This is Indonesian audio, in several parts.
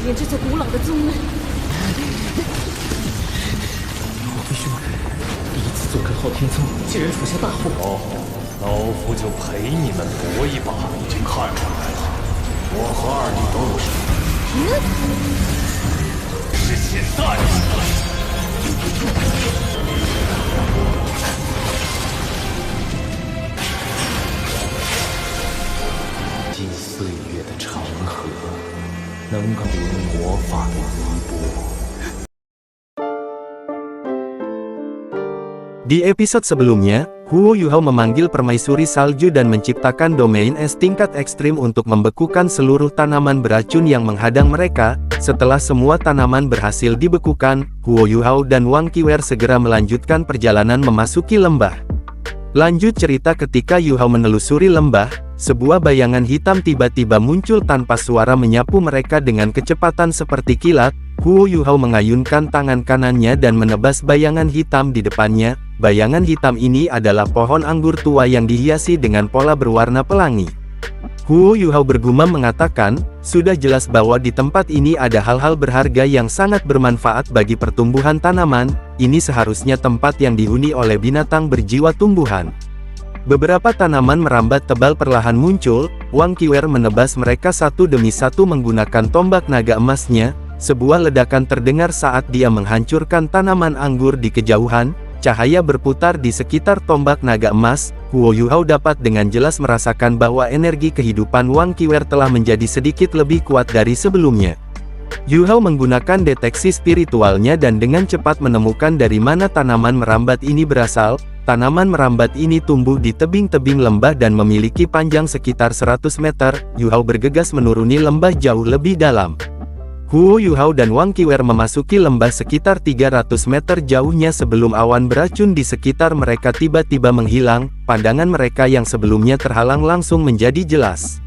遍这座古老的宗门。我弟兄第一次做客昊天宗，竟然闯下大祸。哦，老夫就陪你们搏一把。已经看出来了，我和二弟都是。是现在！经岁月的长河，能够领魔法的衣钵。Di episode sebelumnya, Huo Yuhao memanggil permaisuri salju dan menciptakan domain es tingkat ekstrim untuk membekukan seluruh tanaman beracun yang menghadang mereka. Setelah semua tanaman berhasil dibekukan, Huo Yuhao dan Wang Qiwer segera melanjutkan perjalanan memasuki lembah. Lanjut cerita, ketika Yuhao menelusuri lembah, sebuah bayangan hitam tiba-tiba muncul tanpa suara menyapu mereka dengan kecepatan seperti kilat. Huo Yuhao mengayunkan tangan kanannya dan menebas bayangan hitam di depannya. Bayangan hitam ini adalah pohon anggur tua yang dihiasi dengan pola berwarna pelangi. Huo Yuhao bergumam mengatakan, sudah jelas bahwa di tempat ini ada hal-hal berharga yang sangat bermanfaat bagi pertumbuhan tanaman. Ini seharusnya tempat yang dihuni oleh binatang berjiwa tumbuhan. Beberapa tanaman merambat tebal perlahan muncul. Wang Qiwer menebas mereka satu demi satu menggunakan tombak naga emasnya. Sebuah ledakan terdengar saat dia menghancurkan tanaman anggur di kejauhan. Cahaya berputar di sekitar tombak naga emas. Huo Yuhao dapat dengan jelas merasakan bahwa energi kehidupan Wang Qiwer telah menjadi sedikit lebih kuat dari sebelumnya. Yuhao menggunakan deteksi spiritualnya dan dengan cepat menemukan dari mana tanaman merambat ini berasal. Tanaman merambat ini tumbuh di tebing-tebing lembah dan memiliki panjang sekitar 100 meter. Yuhao bergegas menuruni lembah jauh lebih dalam. Huo Yuhao dan Wang Qiwer memasuki lembah sekitar 300 meter jauhnya sebelum awan beracun di sekitar mereka tiba-tiba menghilang. Pandangan mereka yang sebelumnya terhalang langsung menjadi jelas.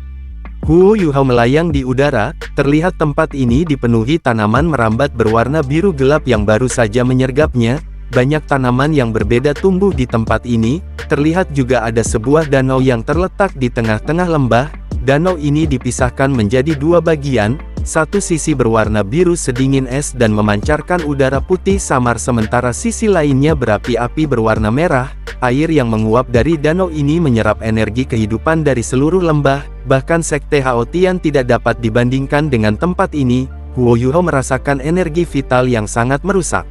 Huo Yuhao melayang di udara. Terlihat tempat ini dipenuhi tanaman merambat berwarna biru gelap yang baru saja menyergapnya. Banyak tanaman yang berbeda tumbuh di tempat ini. Terlihat juga ada sebuah danau yang terletak di tengah-tengah lembah. Danau ini dipisahkan menjadi dua bagian. Satu sisi berwarna biru sedingin es dan memancarkan udara putih samar, sementara sisi lainnya berapi-api berwarna merah. Air yang menguap dari danau ini menyerap energi kehidupan dari seluruh lembah. Bahkan sekte Haotian tidak dapat dibandingkan dengan tempat ini. Huo Yuhao merasakan energi vital yang sangat merusak.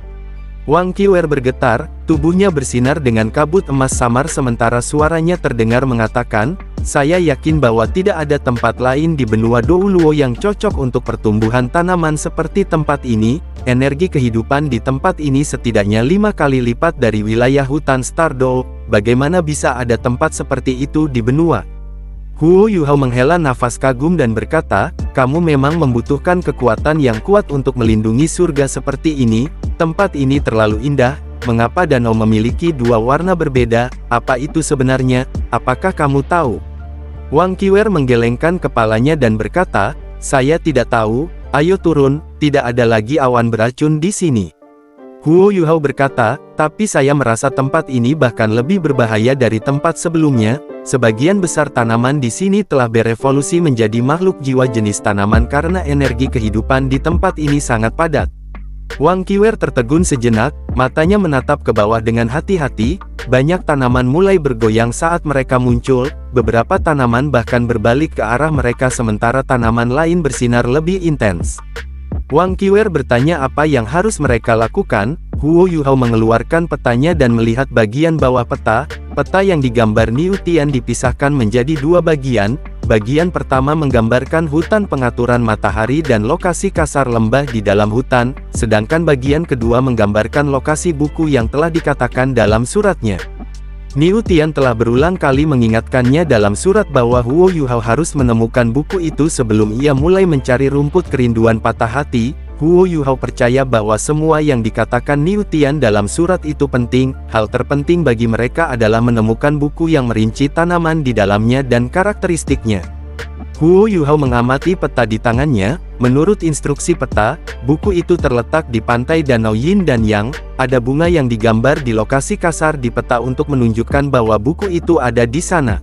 Wang Qiwer bergetar, tubuhnya bersinar dengan kabut emas samar sementara suaranya terdengar mengatakan, saya yakin bahwa tidak ada tempat lain di benua Douluo yang cocok untuk pertumbuhan tanaman seperti tempat ini. Energi kehidupan di tempat ini setidaknya 5 kali lipat dari wilayah hutan Stardoll. Bagaimana bisa ada tempat seperti itu di benua? Huo Yuhao menghela nafas kagum dan berkata, kamu memang membutuhkan kekuatan yang kuat untuk melindungi surga seperti ini. Tempat ini terlalu indah. Mengapa danau memiliki dua warna berbeda? Apa itu sebenarnya? Apakah kamu tahu? Wang Qiwer menggelengkan kepalanya dan berkata, saya tidak tahu. Ayo turun, tidak ada lagi awan beracun di sini. Huo Yuhao berkata, tapi saya merasa tempat ini bahkan lebih berbahaya dari tempat sebelumnya. Sebagian besar tanaman di sini telah berevolusi menjadi makhluk jiwa jenis tanaman karena energi kehidupan di tempat ini sangat padat. Wang Qiwer tertegun sejenak, matanya menatap ke bawah dengan hati-hati. Banyak tanaman mulai bergoyang saat mereka muncul. Beberapa tanaman bahkan berbalik ke arah mereka sementara tanaman lain bersinar lebih intens. Wang Qiwer bertanya apa yang harus mereka lakukan. Huo Yuhao mengeluarkan petanya dan melihat bagian bawah peta. Peta yang digambar Niu Tian dipisahkan menjadi dua bagian. Bagian pertama menggambarkan hutan pengaturan matahari dan lokasi kasar lembah di dalam hutan, sedangkan bagian kedua menggambarkan lokasi buku yang telah dikatakan dalam suratnya. Niu Tian telah berulang kali mengingatkannya dalam surat bahwa Huo Yuhao harus menemukan buku itu sebelum ia mulai mencari rumput kerinduan patah hati. Huo Yuhao percaya bahwa semua yang dikatakan Niu Tian dalam surat itu penting. Hal terpenting bagi mereka adalah menemukan buku yang merinci tanaman di dalamnya dan karakteristiknya. Huo Yuhao mengamati peta di tangannya. Menurut instruksi peta, buku itu terletak di pantai danau Yin dan Yang. Ada bunga yang digambar di lokasi kasar di peta untuk menunjukkan bahwa buku itu ada di sana.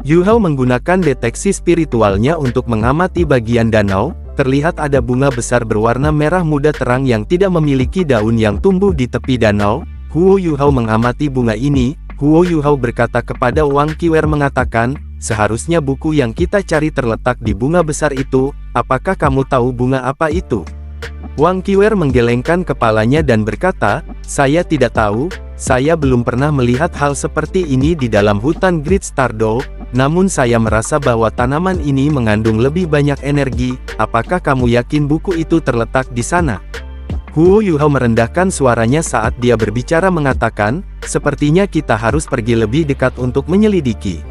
Yuhao menggunakan deteksi spiritualnya untuk mengamati bagian danau. terlihat ada bunga besar berwarna merah muda terang yang tidak memiliki daun yang tumbuh di tepi danau. Huo Yuhao mengamati bunga ini. Huo Yuhao berkata kepada Wang Qiwer mengatakan, seharusnya buku yang kita cari terletak di bunga besar itu. Apakah kamu tahu bunga apa itu? Wang Qiwer menggelengkan kepalanya dan berkata, saya tidak tahu, saya belum pernah melihat hal seperti ini di dalam hutan Great Stardoll, namun saya merasa bahwa tanaman ini mengandung lebih banyak energi. Apakah kamu yakin buku itu terletak di sana? Huo Yuhao merendahkan suaranya saat dia berbicara mengatakan, sepertinya kita harus pergi lebih dekat untuk menyelidiki.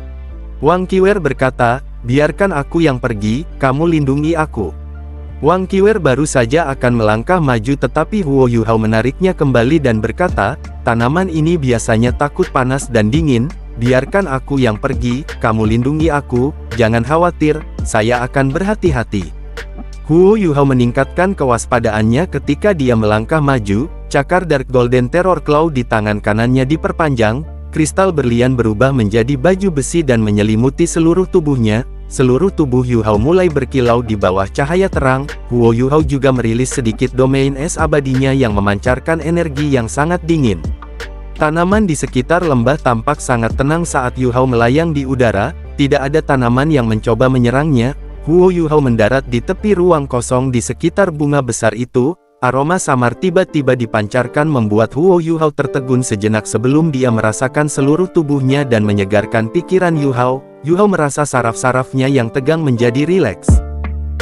Wang Qiwer berkata, biarkan aku yang pergi, kamu lindungi aku. Wang Qiwer baru saja akan melangkah maju tetapi Huo Yuhao menariknya kembali dan berkata, tanaman ini biasanya takut panas dan dingin, biarkan aku yang pergi, kamu lindungi aku, jangan khawatir, saya akan berhati-hati. Huo Yuhao meningkatkan kewaspadaannya ketika dia melangkah maju, cakar Dark Golden Terror Claw di tangan kanannya diperpanjang, kristal berlian berubah menjadi baju besi dan menyelimuti seluruh tubuhnya. Seluruh tubuh Yuhao mulai berkilau di bawah cahaya terang. Huo Yuhao juga merilis sedikit domain es abadinya yang memancarkan energi yang sangat dingin. Tanaman di sekitar lembah tampak sangat tenang saat Yuhao melayang di udara, tidak ada tanaman yang mencoba menyerangnya. Huo Yuhao mendarat di tepi ruang kosong di sekitar bunga besar itu. Aroma samar tiba-tiba dipancarkan membuat Huo Yuhao tertegun sejenak sebelum dia merasakan seluruh tubuhnya dan menyegarkan pikiran Yuhao. Yuhao merasa saraf-sarafnya yang tegang menjadi rileks.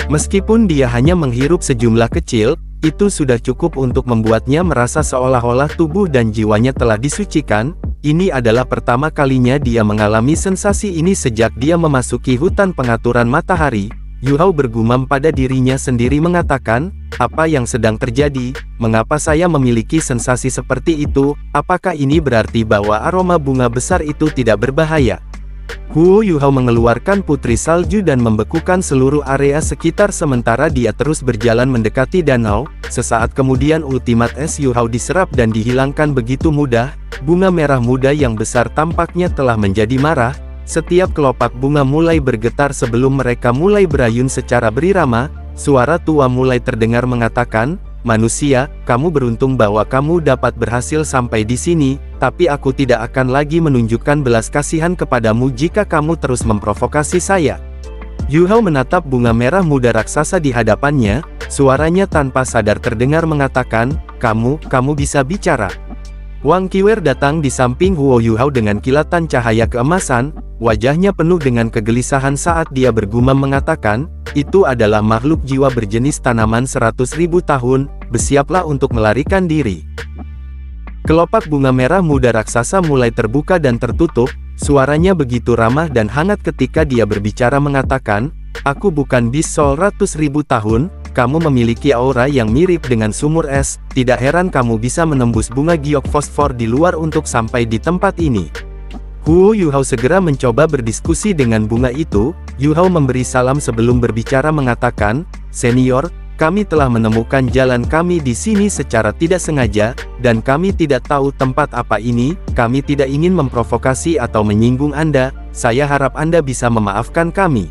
Meskipun dia hanya menghirup sejumlah kecil, itu sudah cukup untuk membuatnya merasa seolah-olah tubuh dan jiwanya telah disucikan. Ini adalah pertama kalinya dia mengalami sensasi ini sejak dia memasuki hutan pengaturan matahari. Yuhao bergumam pada dirinya sendiri mengatakan, apa yang sedang terjadi? Mengapa saya memiliki sensasi seperti itu? Apakah ini berarti bahwa aroma bunga besar itu tidak berbahaya? Huo Yuhao mengeluarkan putri salju dan membekukan seluruh area sekitar sementara dia terus berjalan mendekati danau. Sesaat kemudian ultimate es Yuhao diserap dan dihilangkan begitu mudah. Bunga merah muda yang besar tampaknya telah menjadi marah. Setiap kelopak bunga mulai bergetar sebelum mereka mulai berayun secara berirama. Suara tua mulai terdengar mengatakan, manusia, kamu beruntung bahwa kamu dapat berhasil sampai di sini, tapi aku tidak akan lagi menunjukkan belas kasihan kepadamu jika kamu terus memprovokasi saya. Yuhao menatap bunga merah muda raksasa di hadapannya, suaranya tanpa sadar terdengar mengatakan, kamu bisa bicara. Wang Qiwer datang di samping Huo Yuhao dengan kilatan cahaya keemasan, wajahnya penuh dengan kegelisahan saat dia bergumam mengatakan, itu adalah makhluk jiwa berjenis tanaman 100.000 tahun, bersiaplah untuk melarikan diri. Kelopak bunga merah muda raksasa mulai terbuka dan tertutup, suaranya begitu ramah dan hangat ketika dia berbicara mengatakan, aku bukan Beast Soul 100.000 tahun, kamu memiliki aura yang mirip dengan sumur es, tidak heran kamu bisa menembus bunga giok fosfor di luar untuk sampai di tempat ini. Huo Yuhao segera mencoba berdiskusi dengan bunga itu. Yuhao memberi salam sebelum berbicara mengatakan, senior, kami telah menemukan jalan kami di sini secara tidak sengaja, dan kami tidak tahu tempat apa ini, kami tidak ingin memprovokasi atau menyinggung Anda, saya harap Anda bisa memaafkan kami.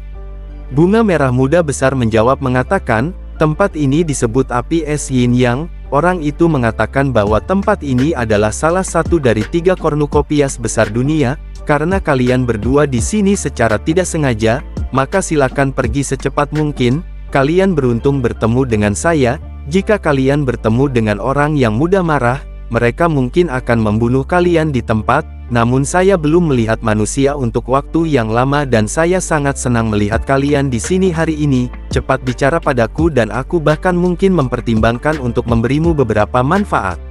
Bunga merah muda besar menjawab mengatakan, tempat ini disebut api es yin yang. Orang itu mengatakan bahwa tempat ini adalah salah satu dari 3 kornukopias besar dunia. Karena kalian berdua di sini secara tidak sengaja, maka silakan pergi secepat mungkin. Kalian beruntung bertemu dengan saya. Jika kalian bertemu dengan orang yang mudah marah, mereka mungkin akan membunuh kalian di tempat. Namun saya belum melihat manusia untuk waktu yang lama dan saya sangat senang melihat kalian di sini hari ini. Cepat bicara padaku dan aku bahkan mungkin mempertimbangkan untuk memberimu beberapa manfaat.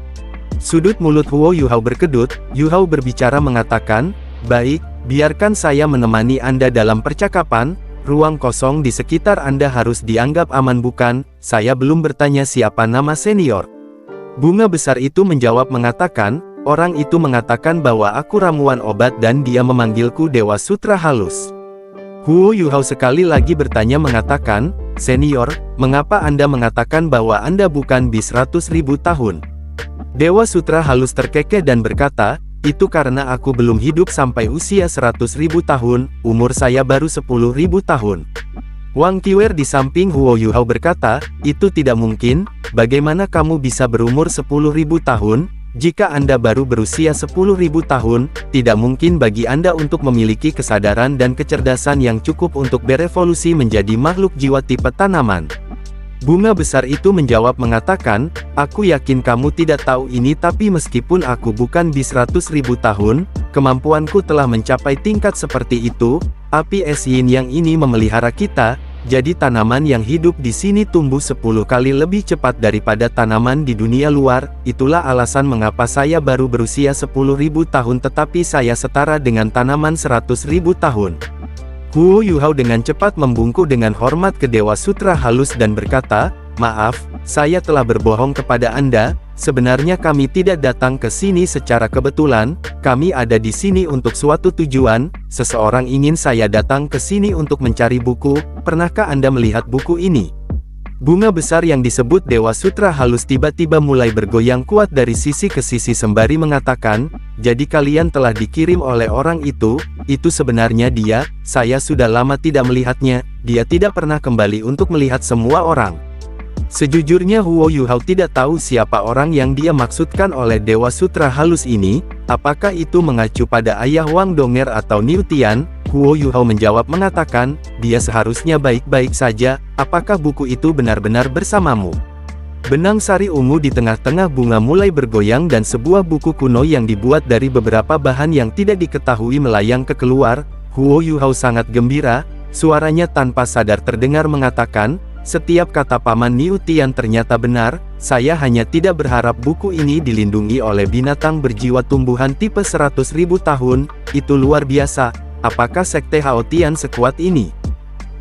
Sudut mulut Huo Yuhao berkedut. Yuhao berbicara mengatakan, baik, biarkan saya menemani Anda dalam percakapan. Ruang kosong di sekitar Anda harus dianggap aman bukan? Saya belum bertanya siapa nama senior. Bunga besar itu menjawab mengatakan, orang itu mengatakan bahwa aku ramuan obat dan dia memanggilku Dewa Sutra Halus. Huo Yuhao sekali lagi bertanya mengatakan, senior, mengapa Anda mengatakan bahwa Anda bukan Beast 100.000 tahun? Dewa Sutra Halus terkekeh dan berkata, itu karena aku belum hidup sampai usia 100.000 tahun, umur saya baru 10.000 tahun. Wang Qiwer di samping Huo Yuhao berkata, itu tidak mungkin, bagaimana kamu bisa berumur 10.000 tahun, jika Anda baru berusia 10.000 tahun, tidak mungkin bagi Anda untuk memiliki kesadaran dan kecerdasan yang cukup untuk berevolusi menjadi makhluk jiwa tipe tanaman. Bunga besar itu menjawab mengatakan, aku yakin kamu tidak tahu ini tapi meskipun aku bukan di 100.000 tahun, kemampuanku telah mencapai tingkat seperti itu. Api es yin yang ini memelihara kita, jadi tanaman yang hidup di sini tumbuh 10 kali lebih cepat daripada tanaman di dunia luar. Itulah alasan mengapa saya baru berusia 10.000 tahun tetapi saya setara dengan tanaman 100.000 tahun. Huo Yuhao dengan cepat membungkuk dengan hormat ke Dewa Sutra halus dan berkata, maaf, saya telah berbohong kepada Anda. Sebenarnya kami tidak datang ke sini secara kebetulan, kami ada di sini untuk suatu tujuan. Seseorang ingin saya datang ke sini untuk mencari buku. Pernahkah Anda melihat buku ini? Bunga besar yang disebut Dewa Sutra halus tiba-tiba mulai bergoyang kuat dari sisi ke sisi sembari mengatakan, jadi kalian telah dikirim oleh orang itu sebenarnya dia, saya sudah lama tidak melihatnya, dia tidak pernah kembali untuk melihat semua orang. Sejujurnya Huo Yuhao tidak tahu siapa orang yang dia maksudkan oleh Dewa Sutra halus ini, apakah itu mengacu pada ayah Wang Donger atau Niu Tian. Huo Yuhao menjawab mengatakan, dia seharusnya baik-baik saja, apakah buku itu benar-benar bersamamu? Benang sari ungu di tengah-tengah bunga mulai bergoyang dan sebuah buku kuno yang dibuat dari beberapa bahan yang tidak diketahui melayang ke keluar. Huo Yuhao sangat gembira, suaranya tanpa sadar terdengar mengatakan, setiap kata Paman Niu Tian ternyata benar, saya hanya tidak berharap buku ini dilindungi oleh binatang berjiwa tumbuhan tipe 100.000 tahun, itu luar biasa, apakah sekte Hao Tian sekuat ini?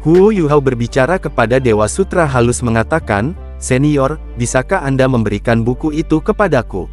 Huo Yuhao berbicara kepada Dewa Sutra halus mengatakan, senior, bisakah Anda memberikan buku itu kepadaku?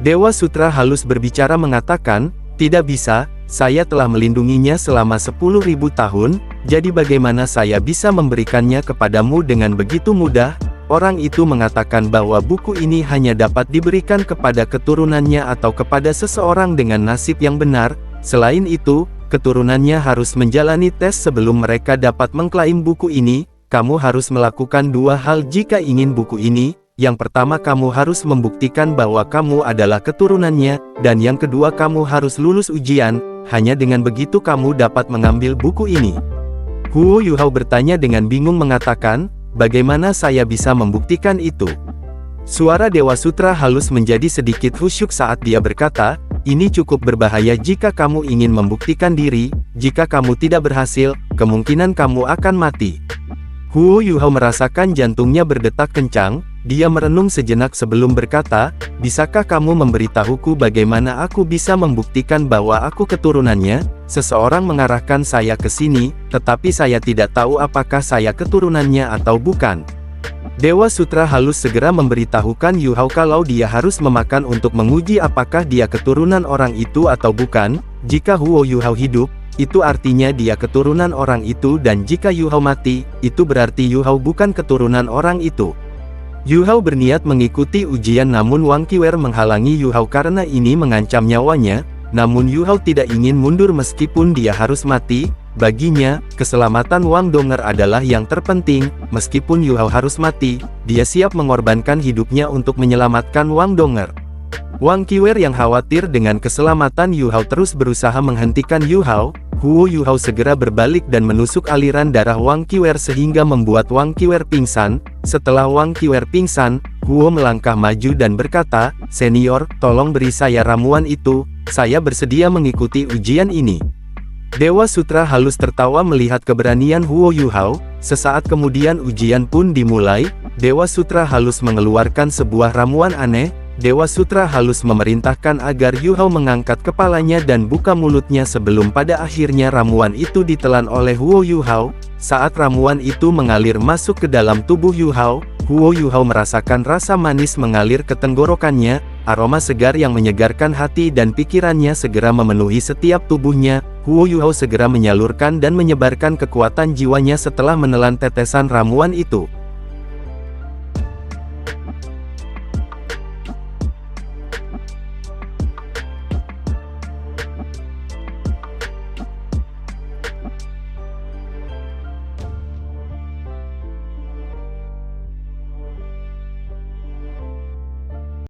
Dewa Sutra halus berbicara mengatakan, tidak bisa, saya telah melindunginya selama 10.000 tahun, jadi bagaimana saya bisa memberikannya kepadamu dengan begitu mudah? Orang itu mengatakan bahwa buku ini hanya dapat diberikan kepada keturunannya atau kepada seseorang dengan nasib yang benar. Selain itu, keturunannya harus menjalani tes sebelum mereka dapat mengklaim buku ini. Kamu harus melakukan dua hal jika ingin buku ini. Yang pertama, kamu harus membuktikan bahwa kamu adalah keturunannya, dan yang kedua, kamu harus lulus ujian. Hanya dengan begitu kamu dapat mengambil buku ini. Huo Yuhao bertanya dengan bingung mengatakan, bagaimana saya bisa membuktikan itu? Suara Dewa Sutra halus menjadi sedikit khusyuk saat dia berkata, ini cukup berbahaya jika kamu ingin membuktikan diri, jika kamu tidak berhasil, kemungkinan kamu akan mati. Huo Yuhao merasakan jantungnya berdetak kencang, dia merenung sejenak sebelum berkata, bisakah kamu memberitahuku bagaimana aku bisa membuktikan bahwa aku keturunannya? Seseorang mengarahkan saya ke sini, tetapi saya tidak tahu apakah saya keturunannya atau bukan. Dewa Sutra halus segera memberitahukan Yuhao kalau dia harus memakan untuk menguji apakah dia keturunan orang itu atau bukan. Jika Huo Yuhao hidup, itu artinya dia keturunan orang itu, dan jika Yuhao mati, itu berarti Yuhao bukan keturunan orang itu. Yuhao berniat mengikuti ujian namun Wang Qiwer menghalangi Yuhao karena ini mengancam nyawanya, namun Yuhao tidak ingin mundur meskipun dia harus mati. Baginya, keselamatan Wang Donger adalah yang terpenting, meskipun Yuhao harus mati, dia siap mengorbankan hidupnya untuk menyelamatkan Wang Donger. Wang Qiwer yang khawatir dengan keselamatan Yuhao terus berusaha menghentikan Yuhao. Huo Yuhao segera berbalik dan menusuk aliran darah Wang Qiwer sehingga membuat Wang Qiwer pingsan. Setelah Wang Qiwer pingsan, Huo melangkah maju dan berkata, senior, tolong beri saya ramuan itu, saya bersedia mengikuti ujian ini. Dewa Sutra halus tertawa melihat keberanian Huo Yuhao. Sesaat kemudian ujian pun dimulai. Dewa Sutra halus mengeluarkan sebuah ramuan aneh. Dewa Sutra halus memerintahkan agar Yuhao mengangkat kepalanya dan buka mulutnya sebelum pada akhirnya ramuan itu ditelan oleh Huo Yuhao. Saat ramuan itu mengalir masuk ke dalam tubuh Yuhao, Huo Yuhao merasakan rasa manis mengalir ke tenggorokannya, aroma segar yang menyegarkan hati dan pikirannya segera memenuhi setiap tubuhnya. Huo Yuhao segera menyalurkan dan menyebarkan kekuatan jiwanya setelah menelan tetesan ramuan itu.